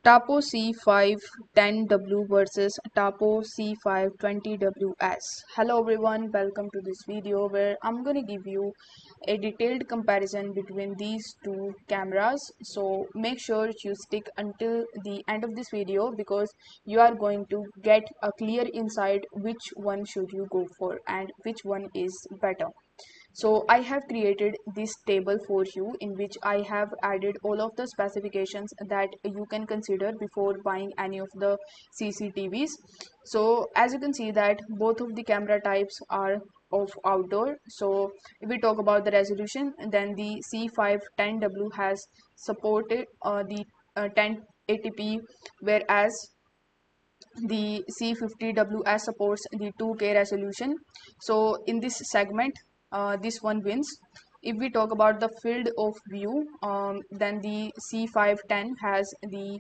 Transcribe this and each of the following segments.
Tapo C510W versus Tapo C520WS. Hello everyone, welcome to this video where I'm going to give you a detailed comparison between these two cameras. So make sure you stick until the end of this video because you are going to get a clear insight which one should you go for and which one is better. So I have created this table for you in which I have added all of the specifications that you can consider before buying any of the CCTVs. So as you can see that both of the camera types are of outdoor. So if we talk about the resolution, then the C510W has supported the 1080p, whereas the C50WS supports the 2K resolution. So in this segment, this one wins. If we talk about the field of view, then the C510 has the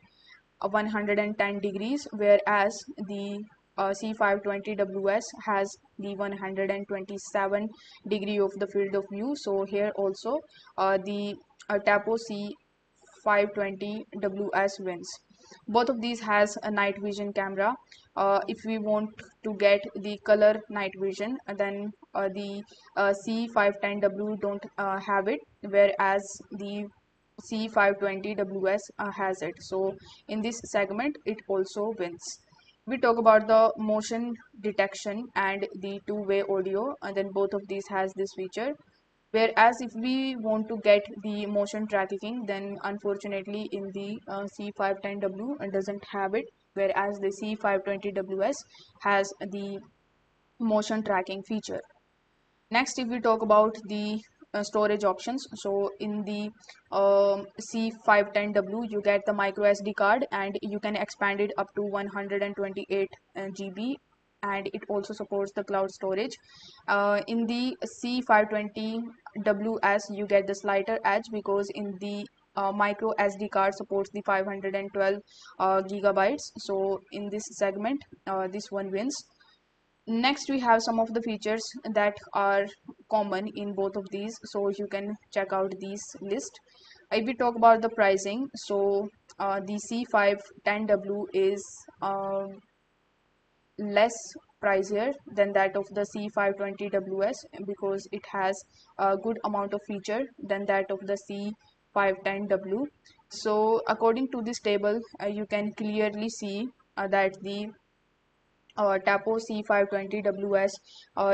110 degrees, whereas the C520WS has the 127 degree of the field of view. So here also the Tapo C520WS wins. Both of these has a night vision camera. If we want to get the color night vision, then the C510W don't have it, whereas the C520WS has it. So in this segment it also wins. We talk about the motion detection and the two-way audio, and then both of these has this feature. Whereas if we want to get the motion tracking, then unfortunately in the C510W doesn't have it, whereas the C520WS has the motion tracking feature. Next, if we talk about the storage options, so in the C510W you get the micro SD card and you can expand it up to 128 GB, and it also supports the cloud storage. In the C520WS you get the slighter edge because in the micro SD card supports the 512 gigabytes. So in this segment, this one wins. Next we have some of the features that are common in both of these, so you can check out these list. If we talk about the pricing, so the C510W is less pricier than that of the C520WS because it has a good amount of feature than that of the C510W. So according to this table, you can clearly see that the Tapo C520WS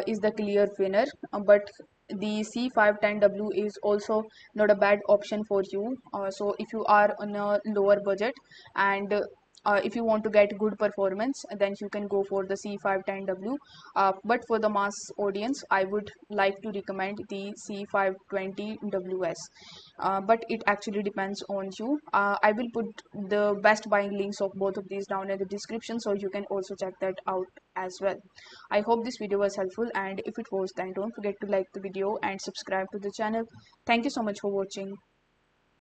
is the clear winner, but the C510W is also not a bad option for you. So if you are on a lower budget and if you want to get good performance, then you can go for the C510W. But for the mass audience, I would like to recommend the C520WS. But it actually depends on you. I will put the best buying links of both of these down in the description, so you can also check that out as well. I hope this video was helpful, and if it was, then don't forget to like the video and subscribe to the channel. Thank you so much for watching.